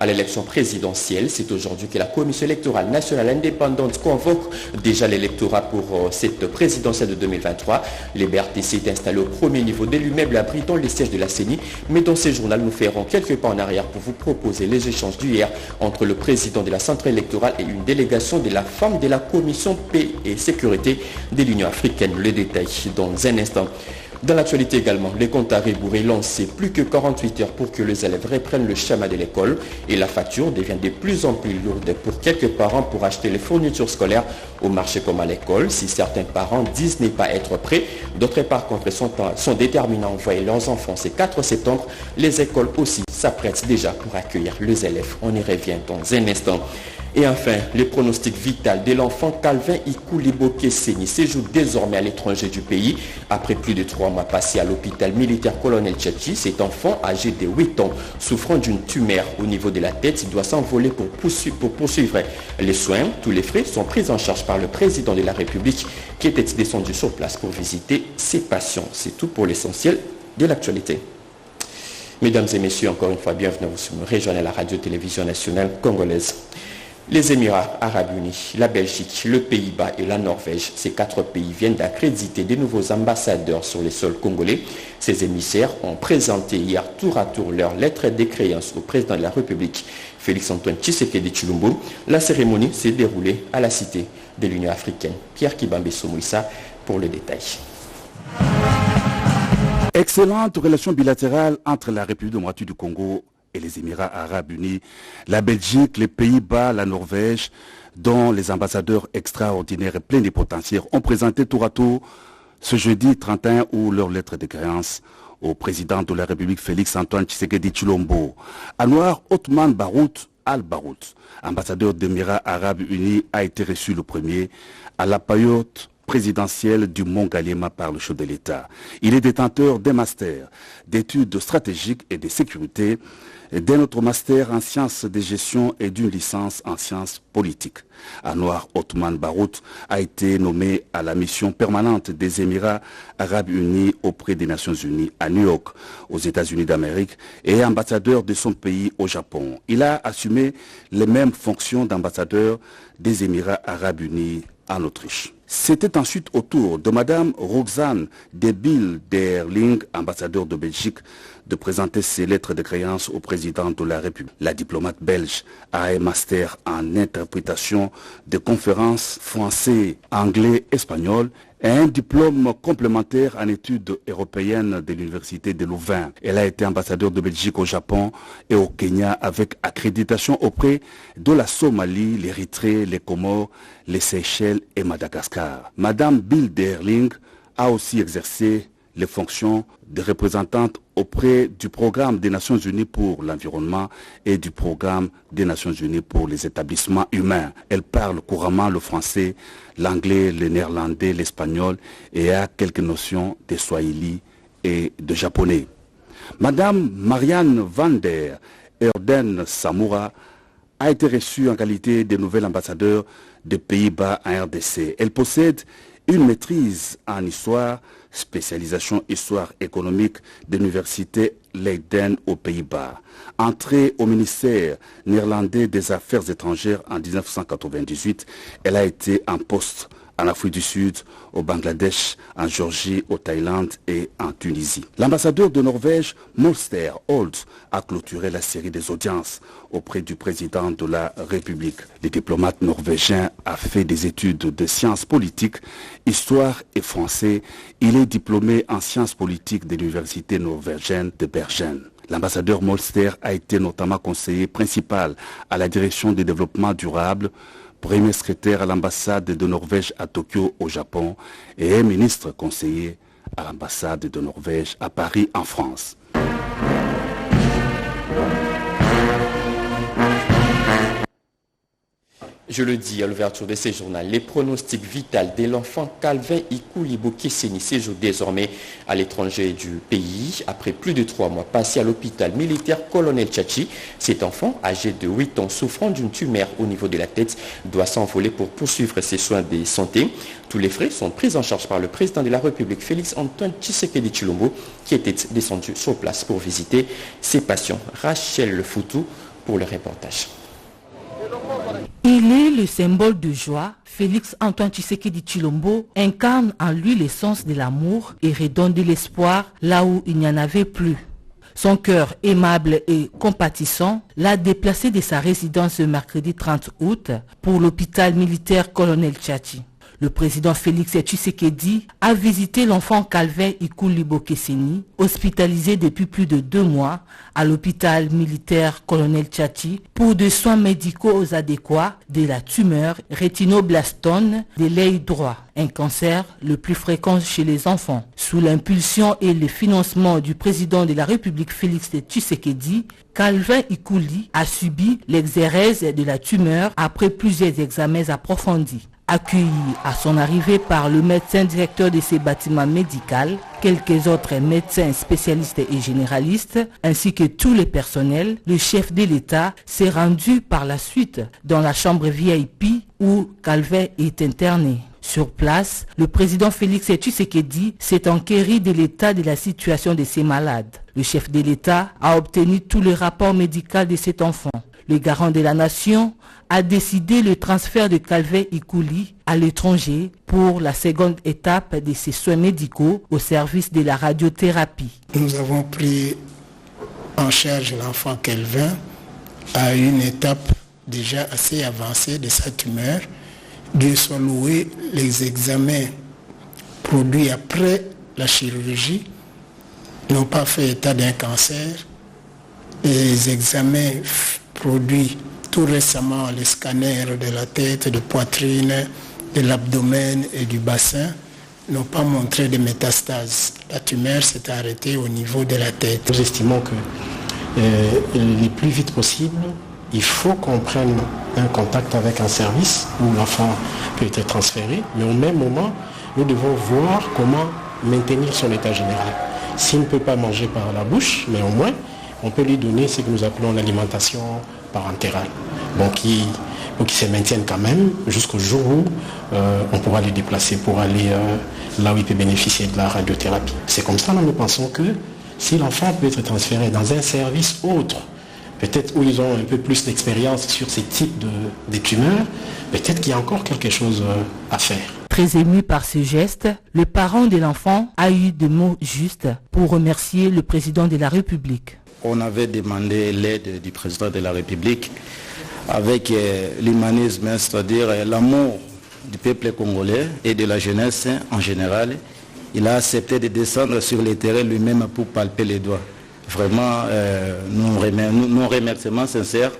à l'élection présidentielle. C'est aujourd'hui que la Commission électorale nationale indépendante convoque déjà l'électorat pour cette présidentielle de 2023. Les BRTC est installé au premier niveau de l'immeuble abritant les sièges de la CENI. Mais dans ce journal, nous ferons quelques pas en arrière pour vous proposer les échanges d'hier entre le président de la centrale électorale et une délégation de la femme de la Commission paix et sécurité de l'Union africaine. Le détail dans un instant. Dans l'actualité également, les comptes à rebours est lancé plus que 48 heures pour que les élèves reprennent le schéma de l'école et la facture devient de plus en plus lourde pour quelques parents pour acheter les fournitures scolaires au marché comme à l'école. Si certains parents disent ne pas être prêts, d'autres par contre sont déterminés à envoyer leurs enfants ce 4 septembre. Les écoles aussi s'apprêtent déjà pour accueillir les élèves. On y revient dans un instant. Et enfin, le pronostic vital de l'enfant Calvin Ikoulibo-Kesseni séjourne désormais à l'étranger du pays. Après plus de 3 mois passés à l'hôpital militaire Colonel Tchatchi, cet enfant âgé de 8 ans, souffrant d'une tumeur au niveau de la tête, doit s'envoler pour poursuivre les soins. Tous les frais sont pris en charge par le président de la République qui était descendu sur place pour visiter ses patients. C'est tout pour l'essentiel de l'actualité. Mesdames et messieurs, encore une fois, bienvenue à vous rejoindre à la radio-télévision nationale congolaise. Les Émirats arabes unis, la Belgique, le Pays-Bas et la Norvège, ces 4 pays viennent d'accréditer de nouveaux ambassadeurs sur les sols congolais. Ces émissaires ont présenté hier tour à tour leur lettre de créance au président de la République, Félix-Antoine Tshisekedi Tshilombo. La cérémonie s'est déroulée à la cité de l'Union africaine. Pierre Kibambe Somoïssa pour le détail. Excellente relation bilatérale entre la République démocratique du Congo et les Émirats arabes unis, la Belgique, les Pays-Bas, la Norvège, dont les ambassadeurs extraordinaires et plénipotentiaires ont présenté tour à tour ce jeudi 31 août leur lettre de créance au président de la République Félix-Antoine Tshisekedi Tshilombo. Anouar Othman Barout Al-Barout, ambassadeur des Émirats arabes unis, a été reçu le premier à la paillote présidentielle du Mont Galema par le chef de l'État. Il est détenteur d'un master d'études stratégiques et de sécurité, d'un autre master en sciences de gestion et d'une licence en sciences politiques. Anouar Othman Barout a été nommé à la mission permanente des Émirats arabes unis auprès des Nations unies à New York, aux États-Unis d'Amérique, et ambassadeur de son pays au Japon. Il a assumé les mêmes fonctions d'ambassadeur des Émirats arabes unis en Autriche. C'était ensuite au tour de Mme Roxane de Bilderling, ambassadeur de Belgique, de présenter ses lettres de créance au président de la République. La diplomate belge a un master en interprétation de conférences français, anglais, espagnol et un diplôme complémentaire en études européennes de l'Université de Louvain. Elle a été ambassadeur de Belgique au Japon et au Kenya avec accréditation auprès de la Somalie, l'Érythrée, les Comores, les Seychelles et Madagascar. Madame Bilderling a aussi exercé les fonctions de représentante auprès du programme des Nations Unies pour l'environnement et du programme des Nations Unies pour les établissements humains. Elle parle couramment le français, l'anglais, le néerlandais, l'espagnol et a quelques notions de swahili et de japonais. Madame Marianne van der Erden Samoura a été reçue en qualité de nouvelle ambassadeur des Pays-Bas en RDC. Elle possède une maîtrise en histoire, spécialisation histoire économique de l'université Leiden aux Pays-Bas. Entrée au ministère néerlandais des Affaires étrangères en 1998, elle a été en poste en Afrique du Sud, au Bangladesh, en Géorgie, au Thaïlande et en Tunisie. L'ambassadeur de Norvège, Molster Holt, a clôturé la série des audiences auprès du président de la République. Le diplomate norvégien a fait des études de sciences politiques, histoire et français. Il est diplômé en sciences politiques de l'université norvégienne de Bergen. L'ambassadeur Molster a été notamment conseiller principal à la direction du développement durable, premier secrétaire à l'ambassade de Norvège à Tokyo au Japon et ministre conseiller à l'ambassade de Norvège à Paris en France. Je le dis à l'ouverture de ce journal, les pronostics vitaux de l'enfant Calvin Ikoulibo-Kesseni séjourne désormais à l'étranger du pays. Après plus de 3 mois passés à l'hôpital militaire Colonel Tchatchi, cet enfant, âgé de 8 ans, souffrant d'une tumeur au niveau de la tête, doit s'envoler pour poursuivre ses soins de santé. Tous les frais sont pris en charge par le président de la République, Félix-Antoine Tshisekedi Tshilombo, qui était descendu sur place pour visiter ses patients. Rachel Foutou pour le reportage. Il est le symbole de joie. Félix Antoine Tshisekedi Tshilombo incarne en lui l'essence de l'amour et redonne de l'espoir là où il n'y en avait plus. Son cœur aimable et compatissant l'a déplacé de sa résidence le mercredi 30 août pour l'hôpital militaire Colonel Tchachi. Le président Félix Tshisekedi a visité l'enfant Calvin Ikuli Bokeseni, hospitalisé depuis plus de 2 mois à l'hôpital militaire Colonel Tchachi pour des soins médicaux adéquats de la tumeur rétinoblastone de l'œil droit, un cancer le plus fréquent chez les enfants. Sous l'impulsion et le financement du président de la République Félix Tshisekedi, Calvin Ikuli a subi l'exérèse de la tumeur après plusieurs examens approfondis. Accueilli à son arrivée par le médecin directeur de ces bâtiments médicaux, quelques autres médecins spécialistes et généralistes, ainsi que tous les personnels, le chef de l'État s'est rendu par la suite dans la chambre VIP où Calvin est interné. Sur place, le président Félix Tshisekedi s'est enquéri de l'état de la situation de ces malades. Le chef de l'État a obtenu tout le rapport médical de cet enfant. Le garant de la nation a décidé le transfert de Calvin Ikuli à l'étranger pour la seconde étape de ses soins médicaux au service de la radiothérapie. Nous avons pris en charge l'enfant Calvin à une étape déjà assez avancée de sa tumeur. Dieu soit loué, les examens produits après la chirurgie n'ont pas fait état d'un cancer. Les examens produits tout récemment, les scanners de la tête, de poitrine, de l'abdomen et du bassin n'ont pas montré de métastases. La tumeur s'est arrêtée au niveau de la tête. Nous estimons que le plus vite possible, il faut qu'on prenne un contact avec un service où l'enfant peut être transféré, mais au même moment, nous devons voir comment maintenir son état général. S'il ne peut pas manger par la bouche, mais au moins, on peut lui donner ce que nous appelons l'alimentation parentérale, donc qui se maintiennent quand même jusqu'au jour où on pourra les déplacer pour aller là où il peut bénéficier de la radiothérapie. C'est comme ça que nous pensons que si l'enfant peut être transféré dans un service autre, peut-être où ils ont un peu plus d'expérience sur ces types de tumeurs, peut-être qu'il y a encore quelque chose à faire. Très ému par ce geste, le parent de l'enfant a eu des mots justes pour remercier le président de la République. On avait demandé l'aide du président de la République avec l'humanisme, c'est-à-dire l'amour du peuple congolais et de la jeunesse en général. Il a accepté de descendre sur le terrain lui-même pour palper les doigts. Vraiment, nos remerciements sincères,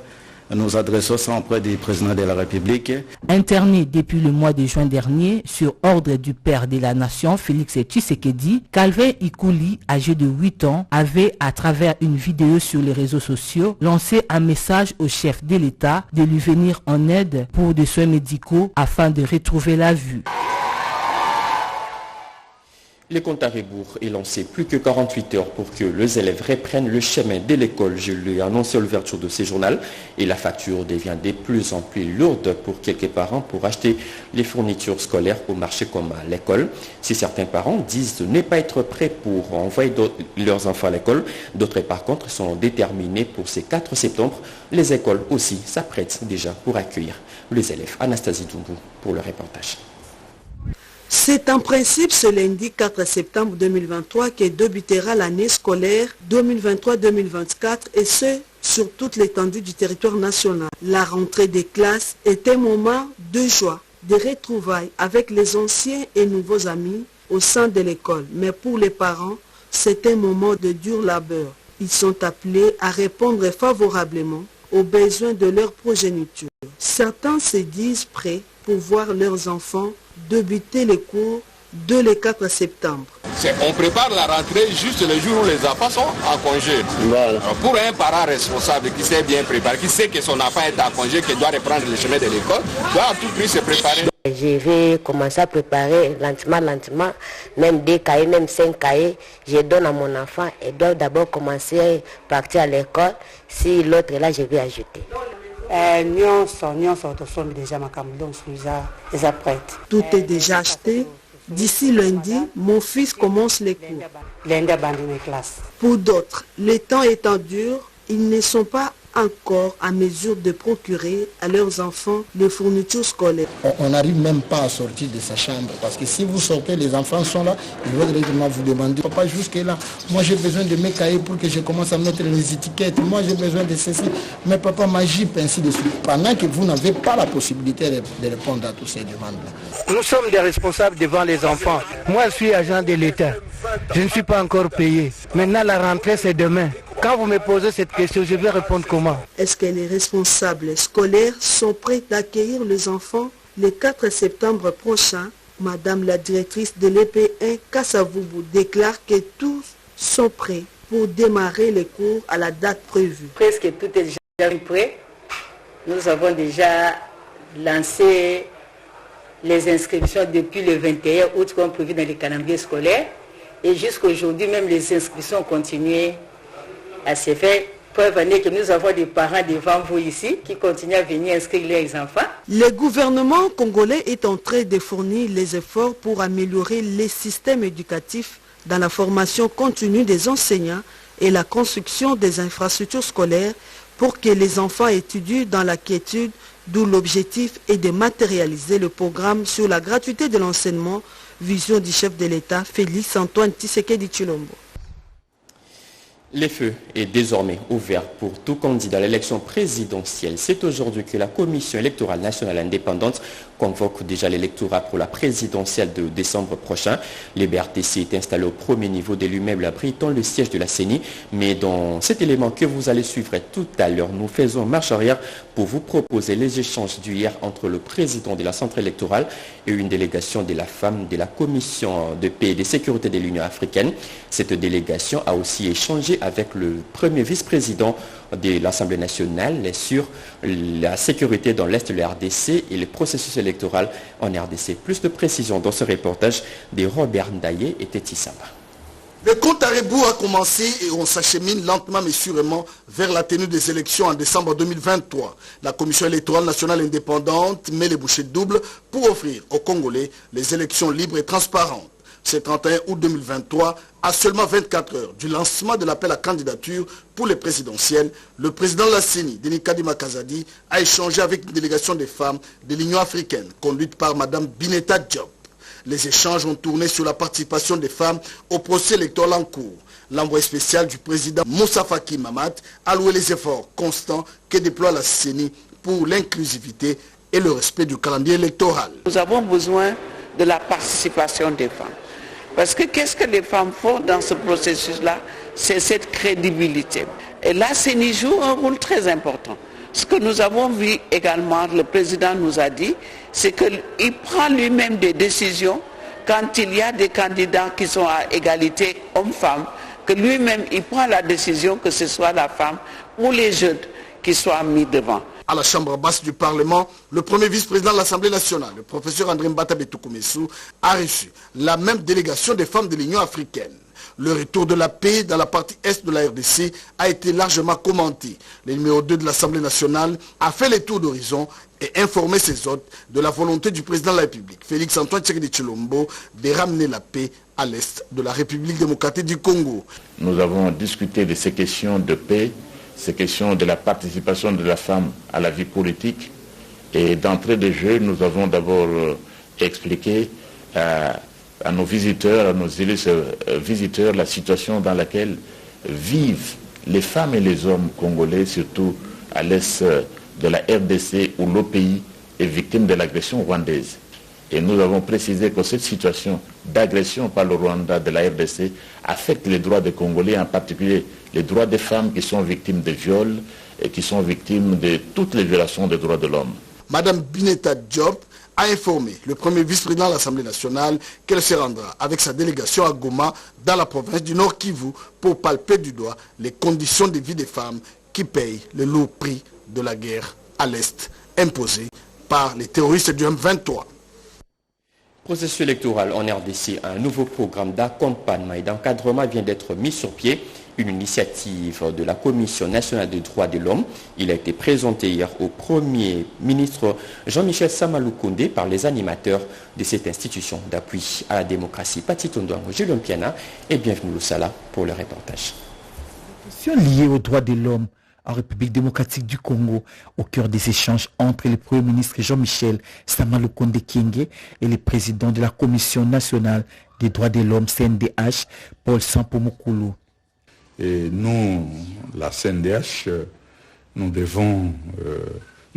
nous adressons ça auprès du président de la République. Interné depuis le mois de juin dernier, sur ordre du père de la nation, Félix Tshisekedi, Calvin Ikuli, âgé de 8 ans, avait, à travers une vidéo sur les réseaux sociaux, lancé un message au chef de l'État de lui venir en aide pour des soins médicaux afin de retrouver la vue. Le compte à rebours est lancé plus que 48 heures pour que les élèves reprennent le chemin de l'école. Je lui ai annoncé l'ouverture de ce journal et la facture devient de plus en plus lourde pour quelques parents pour acheter les fournitures scolaires au marché comme à l'école. Si certains parents disent ne pas être prêts pour envoyer leurs enfants à l'école, d'autres par contre sont déterminés pour ces 4 septembre. Les écoles aussi s'apprêtent déjà pour accueillir les élèves. Anastasie Doumbou pour le reportage. C'est en principe ce lundi 4 septembre 2023 que débutera l'année scolaire 2023-2024 et ce, sur toute l'étendue du territoire national. La rentrée des classes est un moment de joie, de retrouvailles avec les anciens et nouveaux amis au sein de l'école. Mais pour les parents, c'est un moment de dur labeur. Ils sont appelés à répondre favorablement aux besoins de leur progéniture. Certains se disent prêts pour voir leurs enfants débuter les cours dès le 4 septembre. On prépare la rentrée juste le jour où les enfants sont en congé. Voilà. Pour un parent responsable qui s'est bien préparé, qui sait que son enfant est en congé, qui doit reprendre le chemin de l'école, doit à tout prix se préparer. Je vais commencer à préparer lentement, même 2 cahiers, même 5 cahiers, je donne à mon enfant et doit d'abord commencer à partir à l'école. Si l'autre est là, je vais ajouter. Tout est déjà acheté. D'ici lundi, mon fils commence les cours. Pour d'autres, le temps étant dur, ils ne sont pas encore en mesure de procurer à leurs enfants les fournitures scolaires. On n'arrive même pas à sortir de sa chambre parce que si vous sortez, les enfants sont là, ils vont directement vous demander, papa jusque là, moi j'ai besoin de mes cahiers pour que je commence à mettre les étiquettes, moi j'ai besoin de ceci, mais papa ma Jeep, ainsi de suite. Pendant que vous n'avez pas la possibilité de répondre à toutes ces demandes-là. Nous sommes des responsables devant les enfants. Moi je suis agent de l'État, je ne suis pas encore payé. Maintenant la rentrée c'est demain. Quand vous me posez cette question, je vais répondre comment? Est-ce que les responsables scolaires sont prêts d'accueillir les enfants le 4 septembre prochain? Madame la directrice de l'EP1 Kassavubu déclare que tous sont prêts pour démarrer les cours à la date prévue. Presque tout est déjà prêt. Nous avons déjà lancé les inscriptions depuis le 21 août comme prévu dans les calendriers scolaires. Et jusqu'à aujourd'hui, même les inscriptions ont continué à se faire. Preuve en est que nous avons des parents devant vous ici qui continuent à venir inscrire leurs enfants. Le gouvernement congolais est en train de fournir les efforts pour améliorer les systèmes éducatifs dans la formation continue des enseignants et la construction des infrastructures scolaires pour que les enfants étudient dans la quiétude, d'où l'objectif est de matérialiser le programme sur la gratuité de l'enseignement, vision du chef de l'État, Félix Antoine Tshisekedi Tshilombo. Le feu est désormais ouvert pour tout candidat à l'élection présidentielle. C'est aujourd'hui que la Commission électorale nationale indépendante convoque déjà l'électorat pour la présidentielle de décembre prochain. Le BRTC est installé au premier niveau de l'immeuble abritant le siège de la CENI. Mais dans cet élément que vous allez suivre tout à l'heure, nous faisons marche arrière pour vous proposer les échanges d'hier entre le président de la centrale électorale et une délégation de la femme de la Commission de paix et de sécurité de l'Union africaine. Cette délégation a aussi échangé avec le premier vice-président de l'Assemblée nationale sur la sécurité dans l'Est de la RDC et le processus électoral en RDC. Plus de précisions dans ce reportage de Robert Ndaye et Teti Samba. Le compte à rebours a commencé et on s'achemine lentement mais sûrement vers la tenue des élections en décembre 2023. La Commission électorale nationale indépendante met les bouchées doubles pour offrir aux Congolais les élections libres et transparentes. Ce 31 août 2023, à seulement 24 heures du lancement de l'appel à candidature pour les présidentielles, le président de la CENI, Denis Kadima Kazadi, a échangé avec une délégation des femmes de l'Union africaine, conduite par Mme Bineta Diop. Les échanges ont tourné sur la participation des femmes au procès électoral en cours. L'envoyé spécial du président Moussa Faki Mahamat a loué les efforts constants que déploie la CENI pour l'inclusivité et le respect du calendrier électoral. Nous avons besoin de la participation des femmes. Parce que qu'est-ce que les femmes font dans ce processus-là? C'est cette crédibilité. Et la CENI joue un rôle très important. Ce que nous avons vu également, le président nous a dit, c'est qu'il prend lui-même des décisions quand il y a des candidats qui sont à égalité hommes-femmes, que lui-même il prend la décision que ce soit la femme ou les jeunes qui soient mis devant. À la Chambre basse du Parlement, le premier vice-président de l'Assemblée nationale, le professeur André Mbata Betoukoumessou, a reçu la même délégation des femmes de l'Union africaine. Le retour de la paix dans la partie est de la RDC a été largement commenté. Le numéro 2 de l'Assemblée nationale a fait le tour d'horizon et informé ses hôtes de la volonté du président de la République, Félix Antoine Tshisekedi Tshilombo, de ramener la paix à l'est de la République démocratique du Congo. Nous avons discuté de ces questions de paix, ces questions de la participation de la femme à la vie politique. Et d'entrée de jeu, nous avons d'abord expliqué à nos visiteurs, à nos visiteurs, la situation dans laquelle vivent les femmes et les hommes congolais, surtout à l'est de la RDC, où le pays est victime de l'agression rwandaise. Et nous avons précisé que cette situation d'agression par le Rwanda de la RDC affecte les droits des Congolais, en particulier les droits des femmes qui sont victimes de viols et qui sont victimes de toutes les violations des droits de l'homme. Madame Bineta Diop a informé le premier vice-président de l'Assemblée nationale qu'elle se rendra avec sa délégation à Goma, dans la province du Nord Kivu, pour palper du doigt les conditions de vie des femmes qui payent le lourd prix de la guerre à l'Est imposée par les terroristes du M23. Processus électoral en RDC, un nouveau programme d'accompagnement et d'encadrement vient d'être mis sur pied, une initiative de la Commission nationale des droits de l'homme. Il a été présenté hier au Premier ministre Jean-Michel Samaloukoundé par les animateurs de cette institution d'appui à la démocratie. Pati Tondouango, Julien Piana et bienvenue au Sala pour le reportage. Les questions liées aux droits de l'homme en République démocratique du Congo, au cœur des échanges entre le Premier ministre Jean-Michel Sama Lukonde Kyenge et le président de la Commission nationale des droits de l'homme CNDH, Paul Sampomokulu. Et nous, la CNDH, nous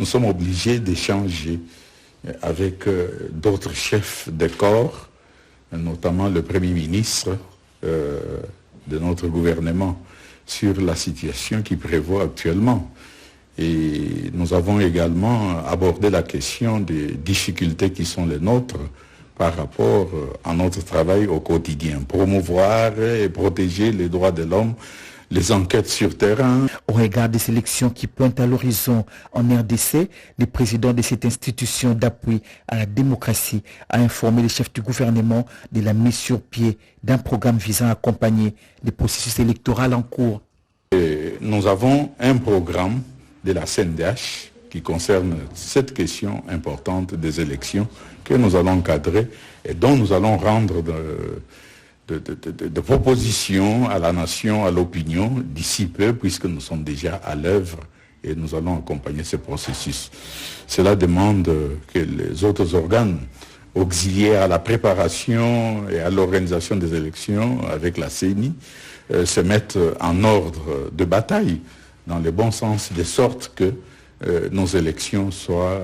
sommes obligés d'échanger avec d'autres chefs de corps, notamment le Premier ministre de notre gouvernement, sur la situation qui prévaut actuellement. Et nous avons également abordé la question des difficultés qui sont les nôtres par rapport à notre travail au quotidien, promouvoir et protéger les droits de l'homme, les enquêtes sur terrain. Au regard des élections qui pointent à l'horizon en RDC, le président de cette institution d'appui à la démocratie a informé les chefs du gouvernement de la mise sur pied d'un programme visant à accompagner les processus électoraux en cours. Et nous avons un programme de la CNDH qui concerne cette question importante des élections que nous allons encadrer et dont nous allons rendre de propositions à la nation, à l'opinion d'ici peu, puisque nous sommes déjà à l'œuvre et nous allons accompagner ce processus. Cela demande que les autres organes auxiliaires à la préparation et à l'organisation des élections avec la CENI se mettent en ordre de bataille dans le bon sens, de sorte que nos élections soient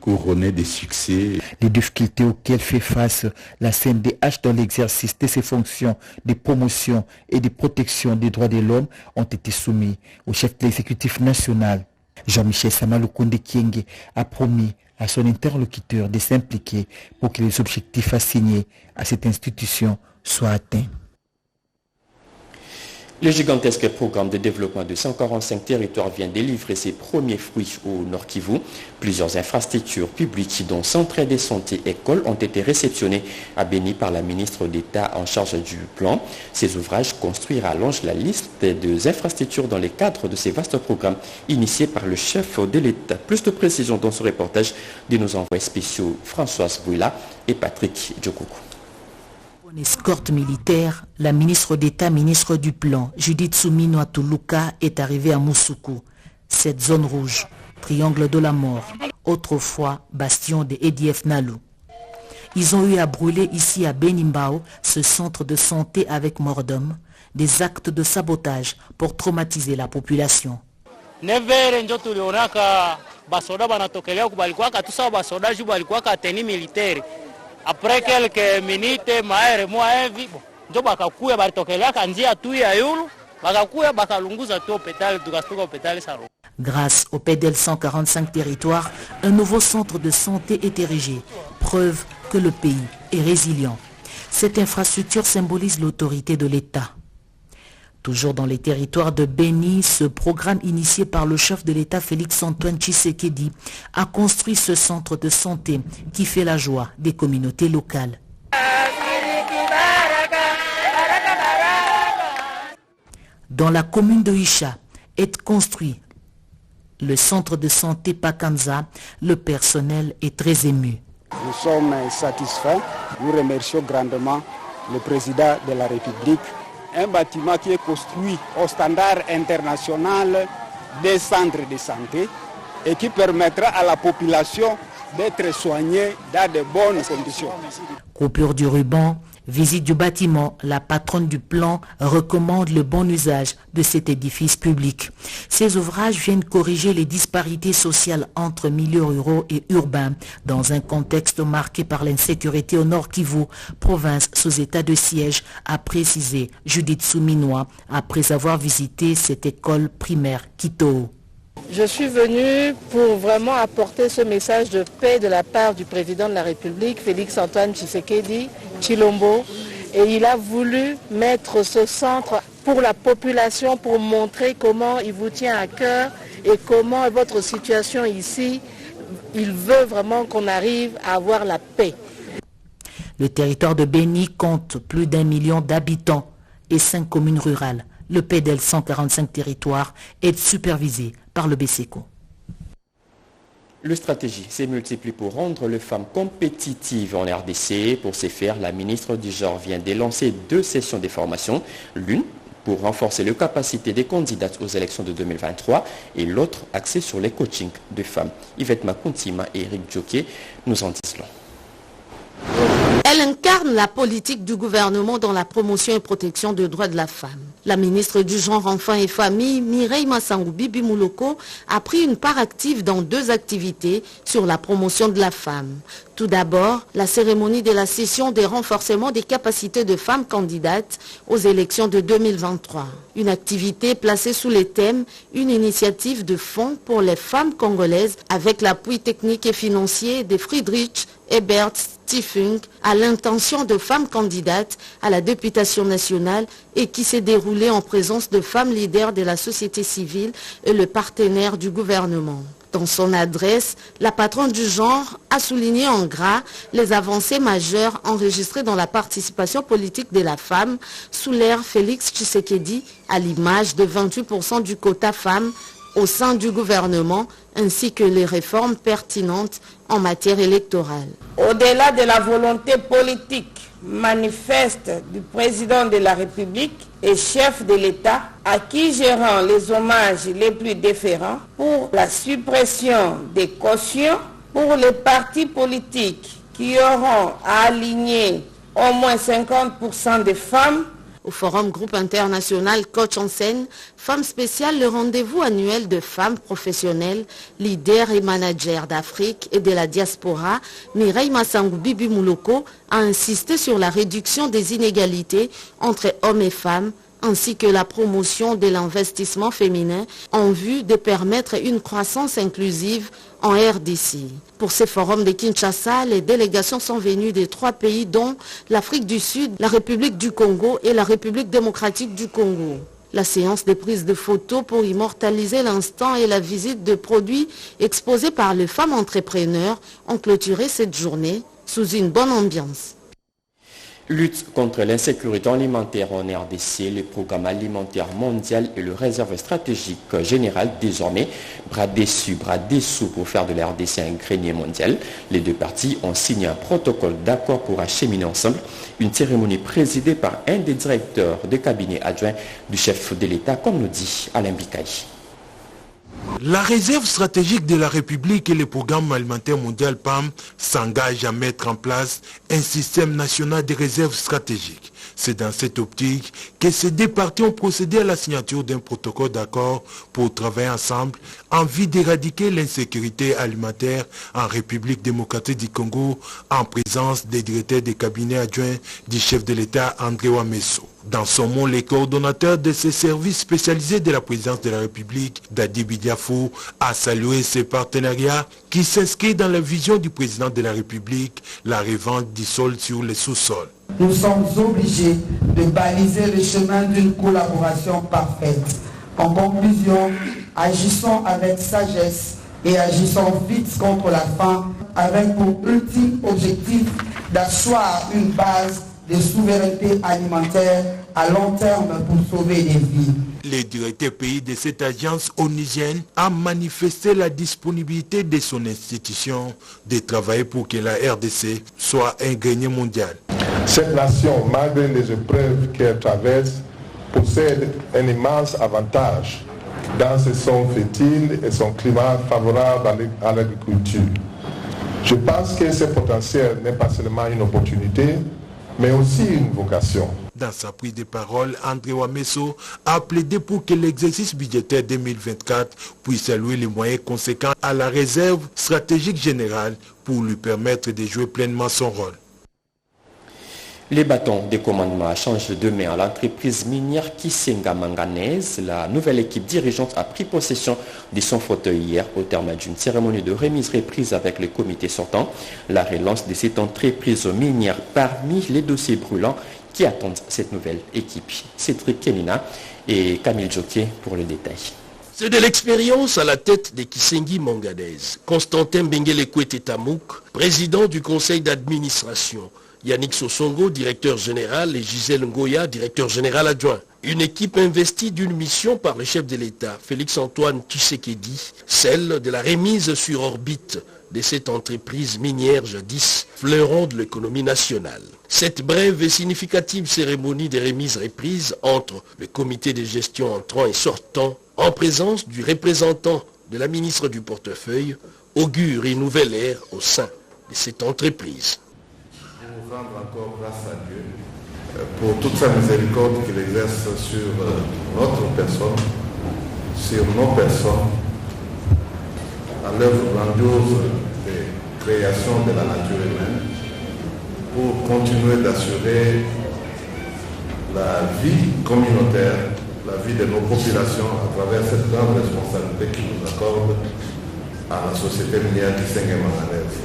couronnées de succès. Les difficultés auxquelles fait face la CNDH dans l'exercice de ses fonctions de promotion et de protection des droits de l'homme ont été soumis au chef de l'exécutif national. Jean-Michel Sama Lukonde Kyenge a promis à son interlocuteur de s'impliquer pour que les objectifs assignés à cette institution soient atteints. Le gigantesque programme de développement de 145 territoires vient de livrer ses premiers fruits au Nord Kivu. Plusieurs infrastructures publiques, dont centres de santé, écoles, ont été réceptionnées à Béni par la ministre d'État en charge du plan. Ces ouvrages construits rallongent la liste des infrastructures dans le cadre de ces vastes programmes initiés par le chef de l'État. Plus de précisions dans ce reportage de nos envoyés spéciaux Françoise Bouila et Patrick Djokoukou. En escorte militaire, la ministre d'État, ministre du Plan, Judith Soumino Atuluka, est arrivée à Moussoukou. Cette zone rouge, triangle de la mort, autrefois bastion de EDF Nalu. Ils ont eu à brûler ici à Benimbao ce centre de santé avec mort d'homme, des actes de sabotage pour traumatiser la population. Après quelques minutes, grâce au PEDEL 145 territoires, un nouveau centre de santé est érigé, preuve que le pays est résilient. Cette infrastructure symbolise l'autorité de l'État. Toujours dans les territoires de Béni, ce programme initié par le chef de l'État Félix-Antoine Tshisekedi a construit ce centre de santé qui fait la joie des communautés locales. Dans la commune de Isha est construit le centre de santé Pakanza. Le personnel est très ému. Nous sommes satisfaits. Nous remercions grandement le président de la République. Un bâtiment qui est construit au standard international des centres de santé et qui permettra à la population d'être soignée dans de bonnes conditions. Coupure du ruban, visite du bâtiment, la patronne du plan recommande le bon usage de cet édifice public. Ces ouvrages viennent corriger les disparités sociales entre milieux ruraux et urbains dans un contexte marqué par l'insécurité au Nord Kivu, province sous état de siège, a précisé Judith Souminoa après avoir visité cette école primaire Kitoo. Je suis venue pour vraiment apporter ce message de paix de la part du président de la République, Félix-Antoine Tshisekedi Tshilombo. Et il a voulu mettre ce centre pour la population, pour montrer comment il vous tient à cœur et comment votre situation ici, il veut vraiment qu'on arrive à avoir la paix. Le territoire de Béni compte plus d'1 million d'habitants et 5 communes rurales. Le PEDEL 145 territoires est supervisé par le BCECO. Le stratégie s'est multipliée pour rendre les femmes compétitives en RDC. Pour ce faire, la ministre du Genre vient de lancer 2 sessions de formation. L'une pour renforcer les capacités des candidates aux élections de 2023 et l'autre axé sur les coachings de femmes. Yvette Makuntima et Eric Djoké nous en disent long. Elle incarne la politique du gouvernement dans la promotion et protection des droits de la femme. La ministre du Genre, Enfants et Famille, Mireille Massangou Bibi Mouloko, a pris une part active dans 2 activités sur la promotion de la femme. Tout d'abord, la cérémonie de la session des renforcements des capacités de femmes candidates aux élections de 2023. Une activité placée sous les thèmes « Une initiative de fonds pour les femmes congolaises » avec l'appui technique et financier de Friedrich Ebert Stiftung à l'intention de femmes candidates à la députation nationale et qui s'est déroulée en présence de femmes leaders de la société civile et le partenaire du gouvernement. Dans son adresse, la patronne du genre a souligné en gras les avancées majeures enregistrées dans la participation politique de la femme sous l'ère Félix Tshisekedi à l'image de 28% du quota femmes au sein du gouvernement ainsi que les réformes pertinentes en matière électorale. Au-delà de la volonté politique manifeste du président de la République et chef de l'État, à qui je rends les hommages les plus déférents pour la suppression des cautions pour les partis politiques qui auront à aligner au moins 50% des femmes. Au Forum Groupe International Coach en Scène, Femmes Spéciales, le rendez-vous annuel de femmes professionnelles, leaders et managers d'Afrique et de la diaspora, Mireille Massangou Bibi Mouloko a insisté sur la réduction des inégalités entre hommes et femmes, ainsi que la promotion de l'investissement féminin en vue de permettre une croissance inclusive en RDC. Pour ces forums de Kinshasa, les délégations sont venues des 3 pays dont l'Afrique du Sud, la République du Congo et la République démocratique du Congo. La séance de prise de photos pour immortaliser l'instant et la visite de produits exposés par les femmes entrepreneurs ont clôturé cette journée sous une bonne ambiance. Lutte contre l'insécurité alimentaire en RDC, le programme alimentaire mondial et le réserve stratégique général désormais bras dessus, bras dessous pour faire de la RDC un grenier mondial. Les 2 parties ont signé un protocole d'accord pour acheminer ensemble une cérémonie présidée par un des directeurs de cabinet adjoint du chef de l'État, comme nous dit Alain Bikaï. La réserve stratégique de la République et le programme alimentaire mondial PAM s'engagent à mettre en place un système national de réserve stratégique. C'est dans cette optique que ces 2 parties ont procédé à la signature d'un protocole d'accord pour travailler ensemble en vue d'éradiquer l'insécurité alimentaire en République démocratique du Congo en présence des directeurs des cabinets adjoints du chef de l'État André Wameso. Dans son mot, les coordonnateurs de ces services spécialisés de la présidence de la République, Dadi Bidiafou, a salué ces partenariats qui s'inscrivent dans la vision du président de la République, la revente du sol sur les sous-sols. Nous sommes obligés de baliser le chemin d'une collaboration parfaite. En conclusion, agissons avec sagesse et agissons vite contre la faim avec pour ultime objectif d'asseoir une base de souveraineté alimentaire à long terme pour sauver des vies. Le directeur pays de cette agence onusienne a manifesté la disponibilité de son institution de travailler pour que la RDC soit un grenier mondial. Cette nation, malgré les épreuves qu'elle traverse, possède un immense avantage dans ses sols fertiles et son climat favorable à l'agriculture. Je pense que ce potentiel n'est pas seulement une opportunité, mais aussi une vocation. Dans sa prise de parole, André Wameso a plaidé pour que l'exercice budgétaire 2024 puisse allouer les moyens conséquents à la réserve stratégique générale pour lui permettre de jouer pleinement son rôle. Les bâtons de commandement changent de main à l'entreprise minière Kisenga Manganèse. La nouvelle équipe dirigeante a pris possession de son fauteuil hier au terme d'une cérémonie de remise-reprise avec le comité sortant. La relance de cette entreprise minière parmi les dossiers brûlants qui attendent cette nouvelle équipe. Cédric Kenina et Camille Joké pour le détail. C'est de l'expérience à la tête de Kisengi Manganèse. Constantin Benguele-Kwete Tamouk, président du conseil d'administration. Yannick Sosongo, directeur général, et Gisèle Ngoya, directeur général adjoint. Une équipe investie d'une mission par le chef de l'État, Félix-Antoine Tshisekedi, celle de la remise sur orbite de cette entreprise minière jadis fleuron de l'économie nationale. Cette brève et significative cérémonie de remise-reprise entre le comité de gestion entrant et sortant, en présence du représentant de la ministre du portefeuille, augure une nouvelle ère au sein de cette entreprise. Pour rendre encore grâce à Dieu pour toute sa miséricorde qu'il exerce sur notre personne, sur nos personnes, à l'œuvre grandiose de création de la nature humaine, pour continuer d'assurer la vie communautaire, la vie de nos populations à travers cette grande responsabilité qui nous accorde à la société minière Kisenge Manganaise.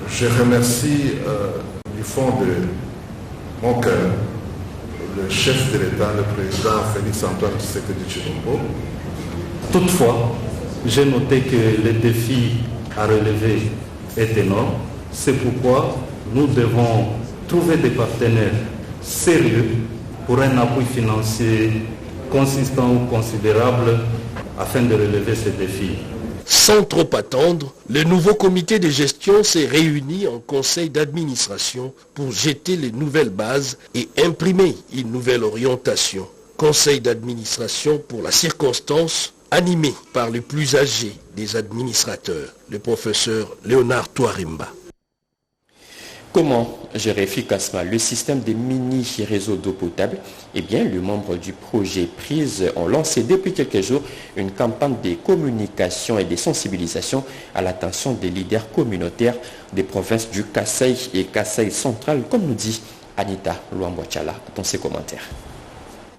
Je remercie du fond de mon cœur le chef de l'État, le président Félix Antoine Tshisekedi Tshilombo. Toutefois, j'ai noté que le défi à relever est énorme. C'est pourquoi nous devons trouver des partenaires sérieux pour un appui financier consistant ou considérable afin de relever ces défis. Sans trop attendre, le nouveau comité de gestion s'est réuni en conseil d'administration pour jeter les nouvelles bases et imprimer une nouvelle orientation. Conseil d'administration pour la circonstance, animé par le plus âgé des administrateurs, le professeur Léonard Touarimba. Comment gérer efficacement le système des mini-réseaux d'eau potable? Eh bien, les membres du projet PRISE ont lancé depuis quelques jours une campagne de communication et de sensibilisation à l'attention des leaders communautaires des provinces du Kasaï et Kasaï central, comme nous dit Anita Luamboachala dans ses commentaires.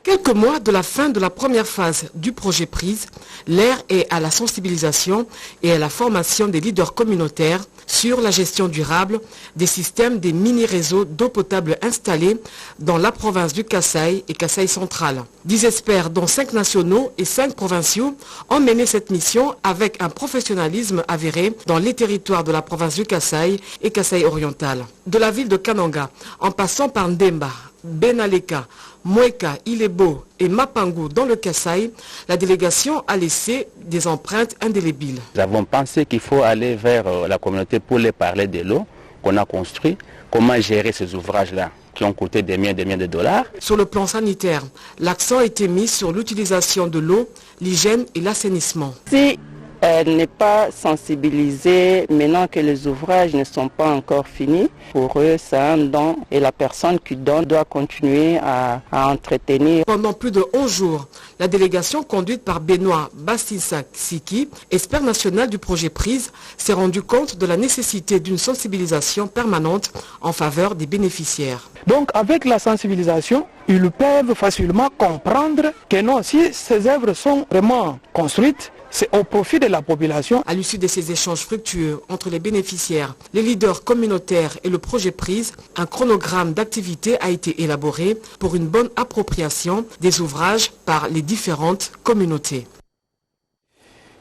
Quelques mois de la fin de la première phase du projet PRISE, l'heure est à la sensibilisation et à la formation des leaders communautaires sur la gestion durable des systèmes des mini-réseaux d'eau potable installés dans la province du Kasaï et Kasaï central. 10 experts, dont 5 nationaux et 5 provinciaux, ont mené cette mission avec un professionnalisme avéré dans les territoires de la province du Kasaï et Kasaï oriental. De la ville de Kananga, en passant par Ndemba, Benaleka, Mweka, Ilebo et Mapangu dans le Kasaï, la délégation a laissé des empreintes indélébiles. Nous avons pensé qu'il faut aller vers la communauté pour les parler de l'eau qu'on a construit, comment gérer ces ouvrages-là qui ont coûté des millions de dollars. Sur le plan sanitaire, l'accent a été mis sur l'utilisation de l'eau, l'hygiène et l'assainissement. Si elle n'est pas sensibilisée, maintenant que les ouvrages ne sont pas encore finis, pour eux c'est un don et la personne qui donne doit continuer à entretenir. Pendant plus de 11 jours, la délégation conduite par Benoît Bastissa-Siki, expert national du projet PRISE, s'est rendu compte de la nécessité d'une sensibilisation permanente en faveur des bénéficiaires. Donc avec la sensibilisation, ils peuvent facilement comprendre que non, si ces œuvres sont vraiment construites, c'est au profit de la population. À l'issue de ces échanges fructueux entre les bénéficiaires, les leaders communautaires et le projet PRISE, un chronogramme d'activité a été élaboré pour une bonne appropriation des ouvrages par les différentes communautés.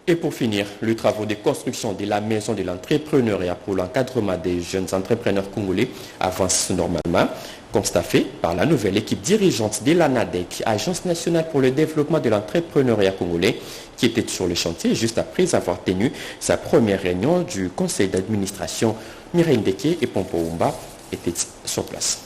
Et pour finir, le travail de construction de la maison de l'entrepreneuriat pour l'encadrement des jeunes entrepreneurs congolais avance normalement. Constat fait par la nouvelle équipe dirigeante de l'ANADEC, Agence nationale pour le développement de l'entrepreneuriat congolais, qui était sur le chantier juste après avoir tenu sa première réunion du conseil d'administration. Mireille Ndeke et Pompo Oumba étaient sur place.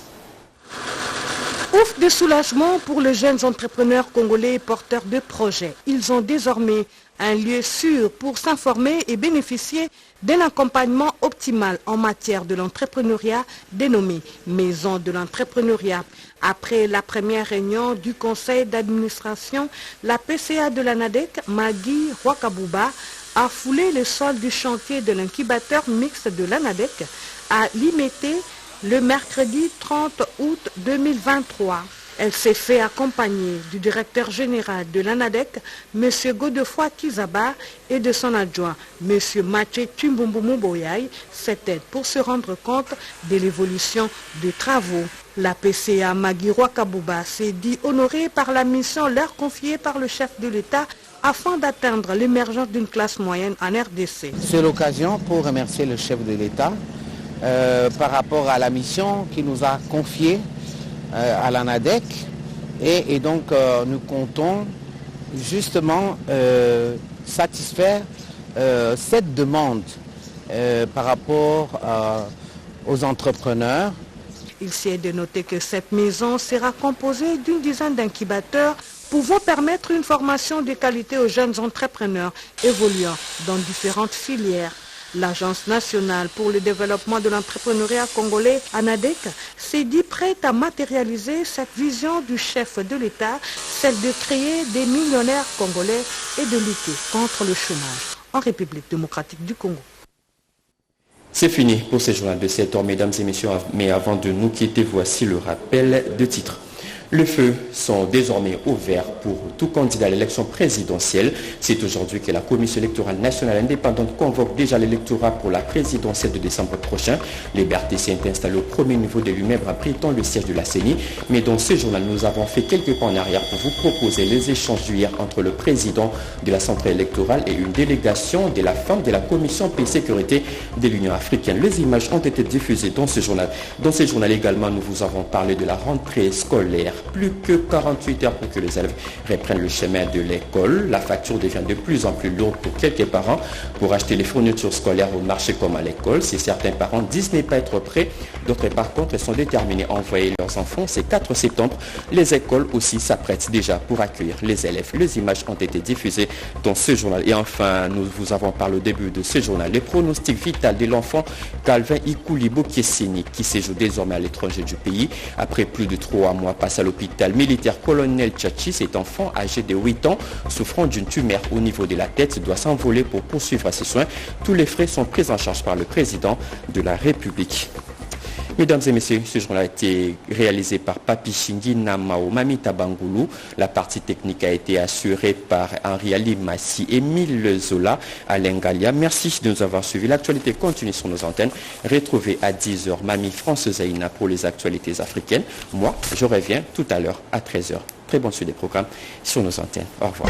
Ouf de soulagement pour les jeunes entrepreneurs congolais porteurs de projets. Ils ont désormais un lieu sûr pour s'informer et bénéficier d'un accompagnement optimal en matière de l'entrepreneuriat dénommé Maison de l'entrepreneuriat. Après la première réunion du conseil d'administration, la PCA de l'ANADEC, Magui Rwakabouba, a foulé le sol du chantier de l'incubateur mixte de l'ANADEC à Limité le mercredi 30 août 2023. Elle s'est fait accompagner du directeur général de l'ANADEC, M. Godefroy Kizaba, et de son adjoint, M. Mathieu Tumbumbumu-Boyaï. C'était pour se rendre compte de l'évolution des travaux. La PCA Magui Rwakabouba s'est dit honorée par la mission leur confiée par le chef de l'État afin d'atteindre l'émergence d'une classe moyenne en RDC. C'est l'occasion pour remercier le chef de l'État par rapport à la mission qu'il nous a confiée à l'ANADEC et donc nous comptons justement satisfaire cette demande par rapport aux entrepreneurs. Il s'y est de noter que cette maison sera composée d'une dizaine d'incubateurs pouvant permettre une formation de qualité aux jeunes entrepreneurs évoluant dans différentes filières. L'Agence nationale pour le développement de l'entrepreneuriat congolais, ANADEC, s'est dit prête à matérialiser cette vision du chef de l'État, celle de créer des millionnaires congolais et de lutter contre le chômage en République démocratique du Congo. C'est fini pour ce journal de 7 heures, mesdames et messieurs, mais avant de nous quitter, voici le rappel de titres. Les feux sont désormais ouverts pour tout candidat à l'élection présidentielle. C'est aujourd'hui que la Commission électorale nationale indépendante convoque déjà l'électorat pour la présidentielle de décembre prochain. Les BRTC est installé au premier niveau de l'immeuble abritant le siège de la CENI. Mais dans ce journal, nous avons fait quelques pas en arrière pour vous proposer les échanges d'hier entre le président de la centrale électorale et une délégation de la femme de la Commission paix et sécurité de l'Union africaine. Les images ont été diffusées dans ce journal. Dans ce journal également, nous vous avons parlé de la rentrée scolaire. Plus que 48 heures pour que les élèves reprennent le chemin de l'école. La facture devient de plus en plus lourde pour quelques parents pour acheter les fournitures scolaires au marché comme à l'école. Si certains parents disent ne pas être prêts, d'autres par contre sont déterminés à envoyer leurs enfants. C'est 4 septembre. Les écoles aussi s'apprêtent déjà pour accueillir les élèves. Les images ont été diffusées dans ce journal. Et enfin, nous vous avons parlé au début de ce journal. Les pronostics vital de l'enfant Calvin Ikoulibo Kieseni qui séjoue désormais à l'étranger du pays. Après plus de 3 mois passé à l'hôpital militaire colonel Tchachi, cet enfant âgé de 8 ans souffrant d'une tumeur au niveau de la tête doit s'envoler pour poursuivre ses soins. Tous les frais sont pris en charge par le président de la République. Mesdames et messieurs, ce journal a été réalisé par Papi Shingi Namao Mamita Bangoulou. La partie technique a été assurée par Henri Ali Massi, Émile Zola, Alain Galia. Merci de nous avoir suivis. L'actualité continue sur nos antennes. Retrouvez à 10h Mamie France Zaina pour les actualités africaines. Moi, je reviens tout à l'heure à 13h. Très bonne suite des programmes sur nos antennes. Au revoir.